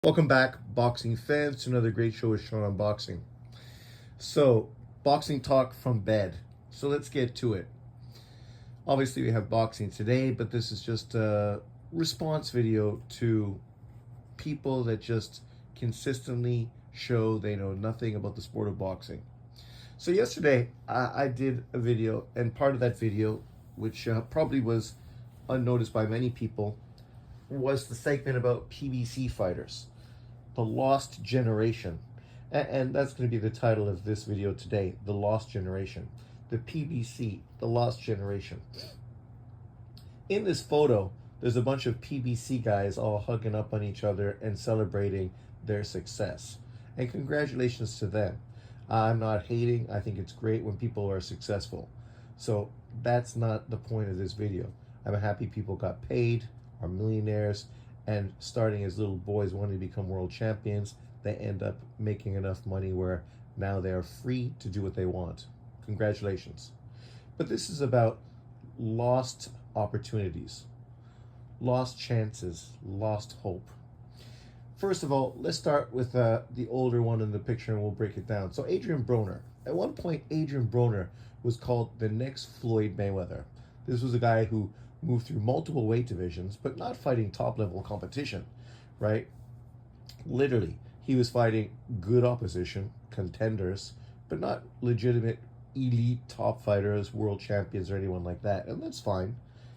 Welcome back, boxing fans, to another great show with Sean on Boxing. So, boxing talk from bed. So let's get to it. Obviously, we have boxing today, but this is just a response video to people that just consistently show they know nothing about the sport of boxing. So yesterday, I did a video, and part of that video, which probably was unnoticed by many people, was the segment about PBC fighters, the lost generation. And that's going to be the title of this video today, the lost generation. The PBC, the lost generation. In this photo, there's a bunch of PBC guys all hugging up on each other and celebrating their success. And congratulations to them. I'm not hating. I think it's great when people are successful. So that's not the point of this video. I'm happy people got paid, are millionaires, and starting as little boys wanting to become world champions, they end up making enough money where now they are free to do what they want. Congratulations. But this is about lost opportunities, lost chances, lost hope. First of all, let's start with the older one in the picture and we'll break it down. So Adrian Broner. At one point, Adrian Broner was called the next Floyd Mayweather. This was a guy who moved through multiple weight divisions, but not fighting top-level competition, right? Literally, he was fighting good opposition, contenders, but not legitimate elite top fighters, world champions, or anyone like that. And that's fine.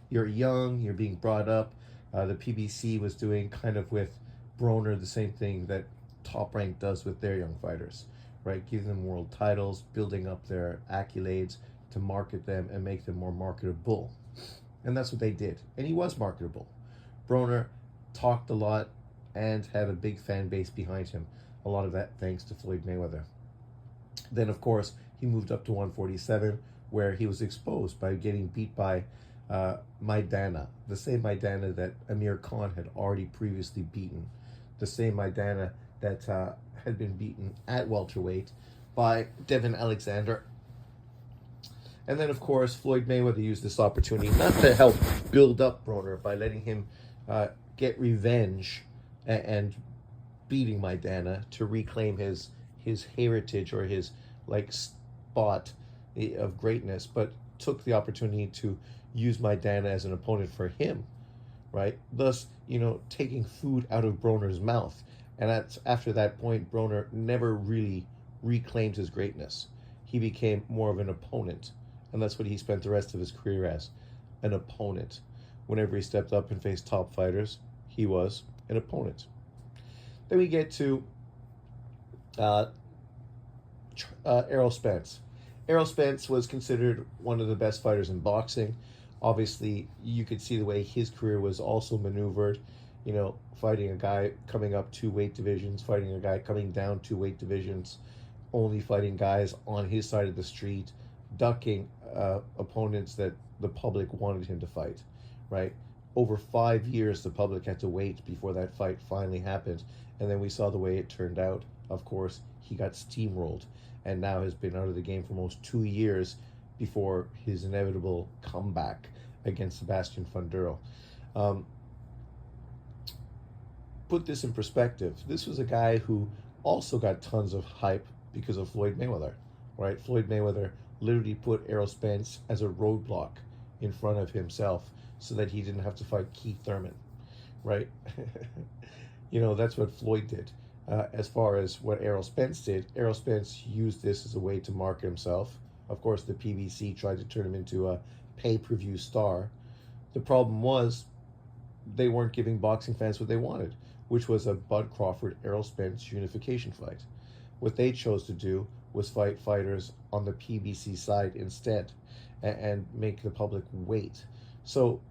You're young, you're being brought up. The PBC was doing kind of with Broner the same thing that Top Rank does with their young fighters, right? Giving them world titles, building up their accolades to market them and make them more marketable. And that's what they did. And he was marketable. Broner talked a lot and had a big fan base behind him. A lot of that thanks to Floyd Mayweather. Then, of course, he moved up to 147, where he was exposed by getting beat by Maidana, the same Maidana that Amir Khan had already previously beaten, the same Maidana that had been beaten at welterweight by Devin Alexander. And then, of course, Floyd Mayweather used this opportunity not to help build up Broner by letting him get revenge and beating Maidana to reclaim his heritage or his spot of greatness, but took the opportunity to use Maidana as an opponent for him, right? Thus, taking food out of Broner's mouth. And that's after that point, Broner never really reclaimed his greatness. He became more of an opponent. And that's what he spent the rest of his career as, an opponent. Whenever he stepped up and faced top fighters, he was an opponent. Then we get to Errol Spence. Errol Spence was considered one of the best fighters in boxing. Obviously, you could see the way his career was also maneuvered. Fighting a guy coming up 2 weight divisions, fighting a guy coming down 2 weight divisions, only fighting guys on his side of the street, ducking opponents that the public wanted him to fight, right? Over 5 years, the public had to wait before that fight finally happened. And then we saw the way it turned out. Of course, he got steamrolled and now has been out of the game for almost 2 years before his inevitable comeback against Sebastian Funduro. Put this in perspective. This was a guy who also got tons of hype because of Floyd Mayweather, right? Floyd Mayweather literally put Errol Spence as a roadblock in front of himself so that he didn't have to fight Keith Thurman, right? That's what Floyd did. As far as what Errol Spence did, Errol Spence used this as a way to market himself. Of course, the PBC tried to turn him into a pay-per-view star. The problem was they weren't giving boxing fans what they wanted, which was a Bud Crawford-Errol Spence unification fight. What they chose to do was fight fighters on the PBC side instead and make the public wait. So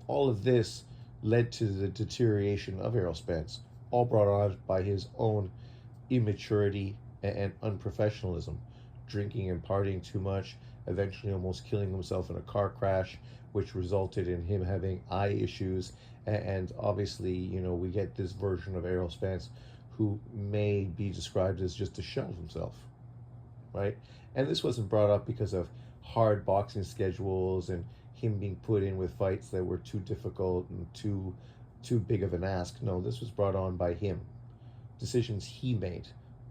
all of this led to the deterioration of Errol Spence, all brought on by his own immaturity and unprofessionalism, drinking and partying too much, eventually almost killing himself in a car crash, which resulted in him having eye issues. And obviously, we get this version of Errol Spence who may be described as just a shell of himself, right? And this wasn't brought up because of hard boxing schedules and him being put in with fights that were too difficult and too big of an ask. No, this was brought on by him, decisions he made.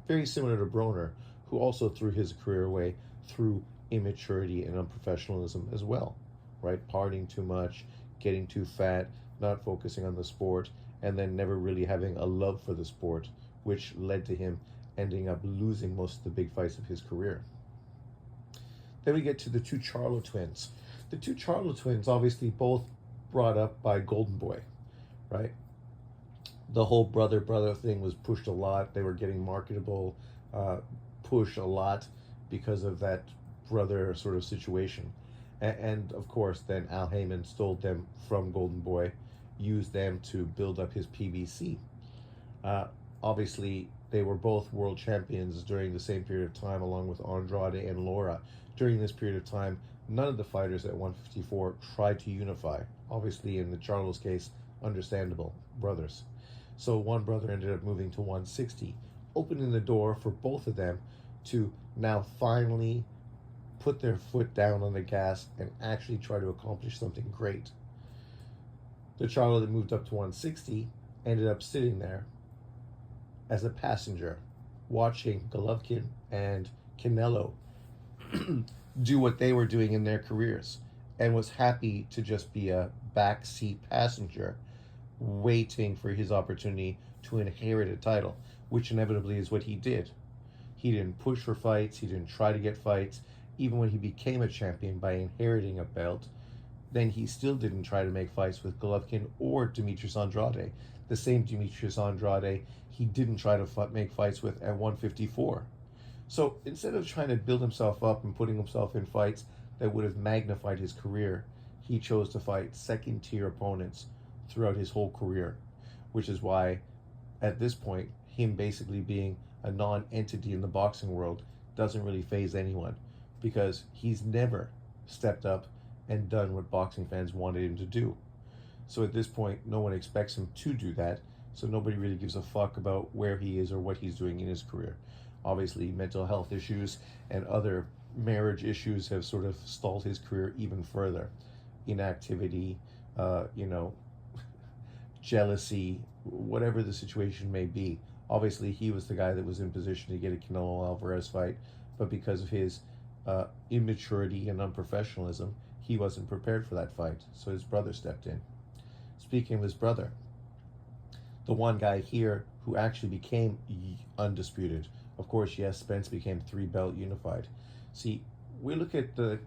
Very similar to Broner, who also threw his career away through immaturity and unprofessionalism as well, right? Partying too much, getting too fat, not focusing on the sport, and then never really having a love for the sport, which led to him ending up losing most of the big fights of his career. Then we get to the two Charlo twins. The two Charlo twins, obviously both brought up by Golden Boy, right? The whole brother thing was pushed a lot. They were getting marketable, push a lot because of that brother sort of situation. And of course, then Al Heyman stole them from Golden Boy, used them to build up his PBC. Obviously, they were both world champions during the same period of time, along with Andrade and Laura. During this period of time, none of the fighters at 154 tried to unify. Obviously, in the Charlo's case, understandable, brothers. So one brother ended up moving to 160, opening the door for both of them to now finally put their foot down on the gas and actually try to accomplish something great. The Charlo that moved up to 160 ended up sitting there as a passenger, watching Golovkin and Canelo do what they were doing in their careers, and was happy to just be a backseat passenger waiting for his opportunity to inherit a title, which inevitably is what he did. He didn't push for fights, he didn't try to get fights. Even when he became a champion by inheriting a belt, then he still didn't try to make fights with Golovkin or Demetrius Andrade. The same Demetrius Andrade he didn't try to make fights with at 154. So instead of trying to build himself up and putting himself in fights that would have magnified his career, he chose to fight second-tier opponents throughout his whole career, which is why, at this point, him basically being a non-entity in the boxing world doesn't really faze anyone, because he's never stepped up and done what boxing fans wanted him to do. So at this point, no one expects him to do that, so nobody really gives a fuck about where he is or what he's doing in his career. Obviously, mental health issues and other marriage issues have sort of stalled his career even further. Inactivity, jealousy, whatever the situation may be. Obviously, he was the guy that was in position to get a Canelo Alvarez fight, but because of his immaturity and unprofessionalism, he wasn't prepared for that fight, so his brother stepped in. Speaking of his brother, the one guy here who actually became undisputed, of course, yes, Spence became 3-belt unified. See, we look at the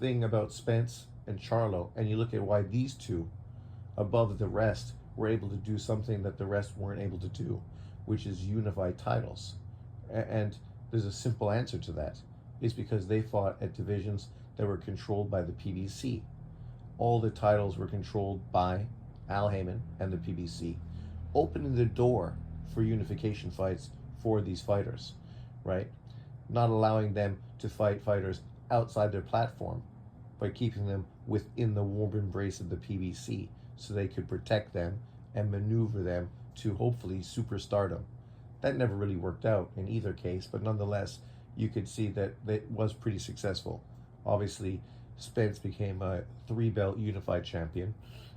thing about Spence and Charlo, and you look at why these two, above the rest, were able to do something that the rest weren't able to do, which is unify titles. And there's a simple answer to that. It's because they fought at divisions that were controlled by the PBC. All the titles were controlled by Al Heyman and the PBC, opening the door for unification fights for these fighters, right? Not allowing them to fight fighters outside their platform, but keeping them within the warm embrace of the PBC so they could protect them and maneuver them to hopefully superstardom. That never really worked out in either case, but nonetheless, you could see that it was pretty successful. Obviously, Spence became a 3-belt unified champion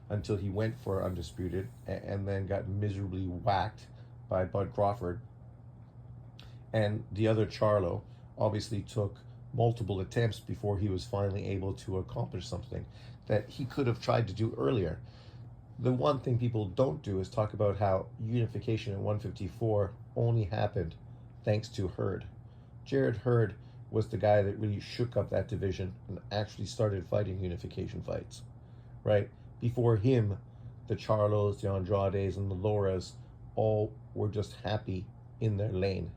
until he went for undisputed and then got miserably whacked by Bud Crawford. And the other Charlo obviously took multiple attempts before he was finally able to accomplish something that he could have tried to do earlier. The one thing people don't do is talk about how unification in 154 only happened thanks to Hurd. Jarrett Hurd was the guy that really shook up that division and actually started fighting unification fights, right? Before him, the Charlos, the Andrades, and the Lauras all were just happy in their lane,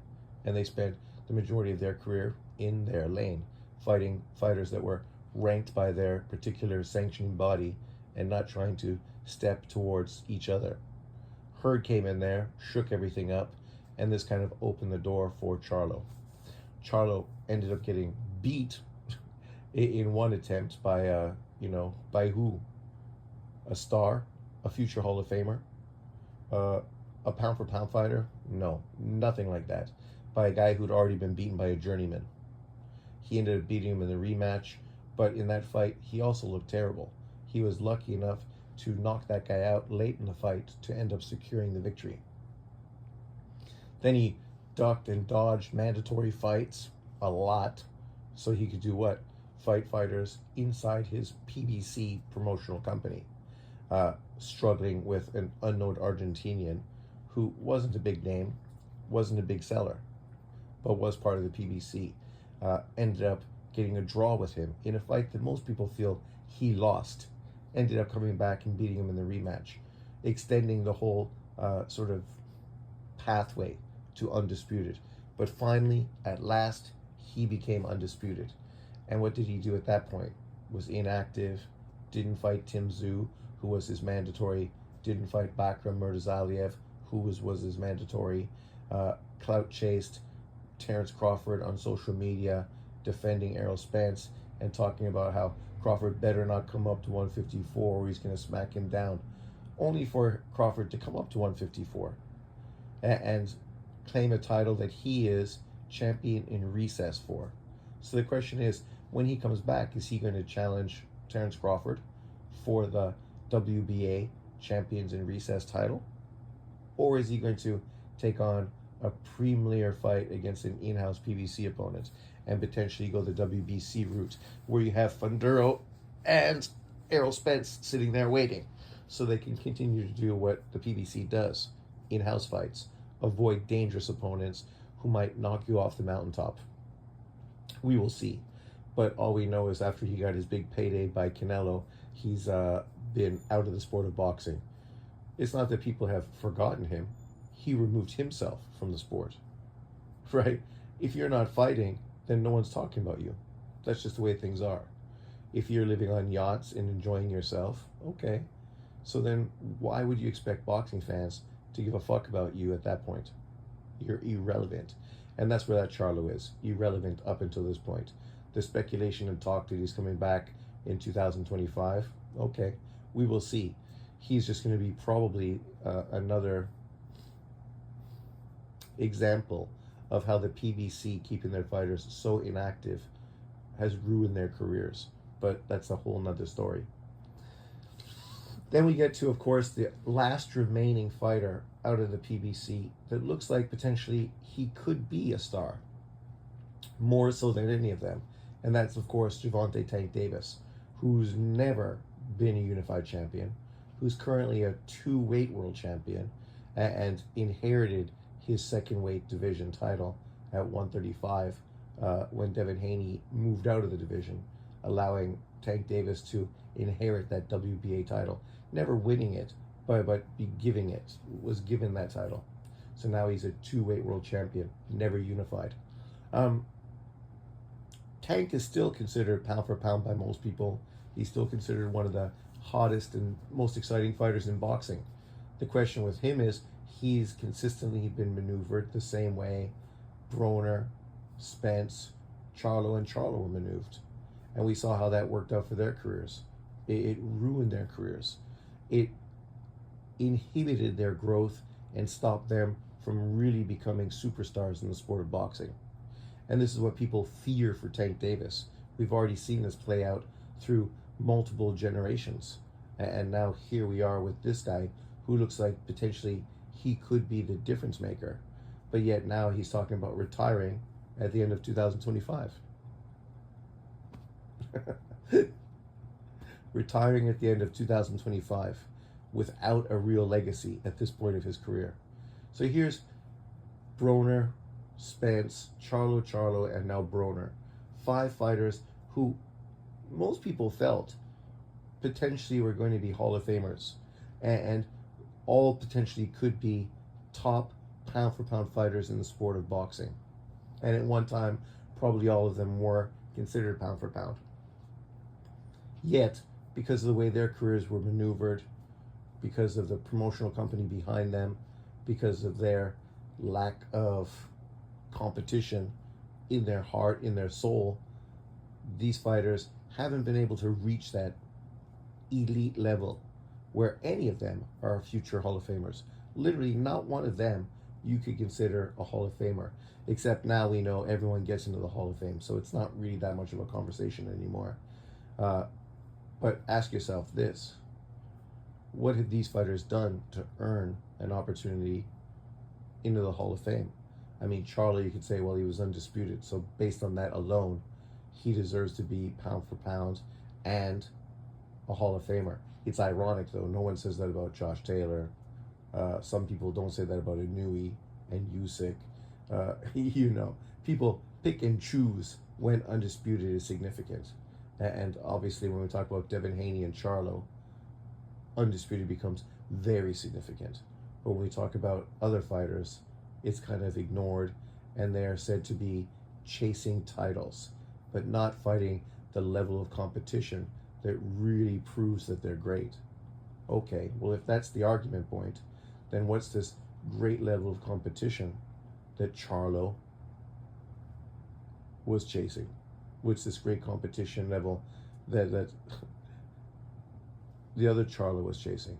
and they spent the majority of their career in their lane, fighting fighters that were ranked by their particular sanctioning body and not trying to step towards each other. Hurd came in there, shook everything up, and this kind of opened the door for Charlo. Charlo ended up getting beat in one attempt by by who? A star? A future Hall of Famer? A pound-for-pound fighter? No, nothing like that. By a guy who'd already been beaten by a journeyman. He ended up beating him in the rematch, but in that fight, he also looked terrible. He was lucky enough to knock that guy out late in the fight to end up securing the victory. Then he ducked and dodged mandatory fights a lot so he could do what? Fight fighters inside his PBC promotional company, struggling with an unknown Argentinian who wasn't a big name, wasn't a big seller, but was part of the PBC. Ended up getting a draw with him in a fight that most people feel he lost. Ended up coming back and beating him in the rematch, extending the whole sort of pathway to undisputed. But finally, at last, he became undisputed. And what did he do at that point? Was inactive, didn't fight Tim Tszyu, who was his mandatory, didn't fight Bakram Murtazaliev, who was his mandatory, clout chased Terence Crawford on social media, defending Errol Spence and talking about how Crawford better not come up to 154 or he's going to smack him down, only for Crawford to come up to 154 and claim a title that he is champion in recess for. So the question is, when he comes back, is he going to challenge Terence Crawford for the WBA champions in recess title? Or is he going to take on a premier fight against an in-house PBC opponent and potentially go the WBC route, where you have Funduro and Errol Spence sitting there waiting so they can continue to do what the PBC does, in-house fights, avoid dangerous opponents who might knock you off the mountaintop. We will see. But all we know is after he got his big payday by Canelo, he's been out of the sport of boxing. It's not that people have forgotten him. He removed himself from the sport, right? If you're not fighting, then no one's talking about you. That's just the way things are. If you're living on yachts and enjoying yourself, okay. So then why would you expect boxing fans to give a fuck about you at that point? You're irrelevant. And that's where that Charlo is, irrelevant up until this point. The speculation and talk that he's coming back in 2025, okay, we will see. He's just going to be probably another example of how the PBC keeping their fighters so inactive has ruined their careers. But that's a whole nother story. Then we get to, of course, the last remaining fighter out of the PBC that looks like potentially he could be a star, more so than any of them. And that's, of course, Gervonta Tank Davis, who's never been a unified champion, who's currently a two-weight world champion, and inherited his second weight division title at 135 when Devin Haney moved out of the division, allowing Tank Davis to inherit that WBA title, never winning it, but giving it, was given that title. So now he's a two-weight world champion, never unified. Tank is still considered pound for pound by most people. He's still considered one of the hottest and most exciting fighters in boxing. The question with him is, he's consistently been maneuvered the same way Broner, Spence, Charlo, and Charlo were maneuvered. And we saw how that worked out for their careers. It ruined their careers. It inhibited their growth and stopped them from really becoming superstars in the sport of boxing. And this is what people fear for Tank Davis. We've already seen this play out through multiple generations. And now here we are with this guy who looks like potentially he could be the difference maker. But yet now he's talking about retiring at the end of 2025. Retiring at the end of 2025 without a real legacy at this point of his career. So here's Broner, Spence, Charlo, and now Broner. 5 fighters who most people felt potentially were going to be Hall of Famers, and all potentially could be top pound for pound fighters in the sport of boxing. And at one time, probably all of them were considered pound for pound. Yet, because of the way their careers were maneuvered, because of the promotional company behind them, because of their lack of competition in their heart, in their soul, these fighters haven't been able to reach that elite level where any of them are future Hall of Famers. Literally not one of them you could consider a Hall of Famer, except now we know everyone gets into the Hall of Fame, so it's not really that much of a conversation anymore. But ask yourself this: what have these fighters done to earn an opportunity into the Hall of Fame. I mean, Charlo, you could say, well, he was undisputed. So based on that alone, he deserves to be pound for pound and a Hall of Famer. It's ironic, though. No one says that about Josh Taylor. Some people don't say that about Inui and Usyk. You know, people pick and choose when undisputed is significant. And obviously, when we talk about Devin Haney and Charlo, undisputed becomes very significant. But when we talk about other fighters, it's kind of ignored, and they're said to be chasing titles, but not fighting the level of competition that really proves that they're great. Okay, well, if that's the argument point, then what's this great level of competition that Charlo was chasing? What's this great competition level that the other Charlo was chasing?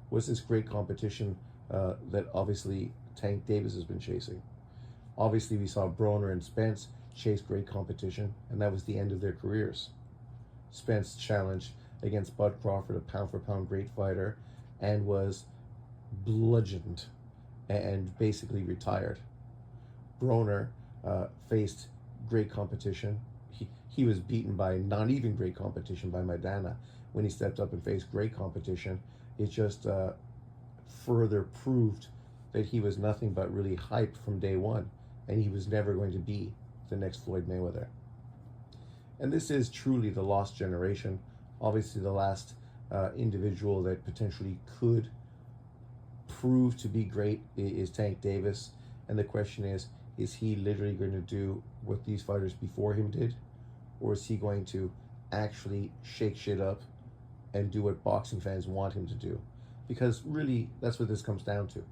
What's this great competition that obviously Tank Davis has been chasing? Obviously, we saw Broner and Spence chase great competition, and that was the end of their careers. Spence challenged against Bud Crawford, a pound-for-pound great fighter, and was bludgeoned and basically retired. Broner faced great competition. He was beaten by not even great competition by Maidana. When he stepped up and faced great competition, it just further proved that he was nothing but really hype from day one, and he was never going to be the next Floyd Mayweather. And this is truly the lost generation. Obviously, the last individual that potentially could prove to be great is Tank Davis. And the question is he literally going to do what these fighters before him did? Or is he going to actually shake shit up and do what boxing fans want him to do? Because really, that's what this comes down to.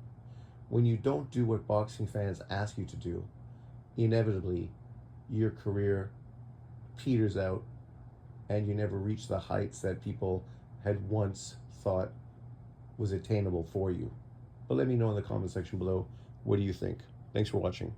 When you don't do what boxing fans ask you to do, inevitably, your career peters out and you never reach the heights that people had once thought was attainable for you. But let me know in the comment section below, what do you think? Thanks for watching.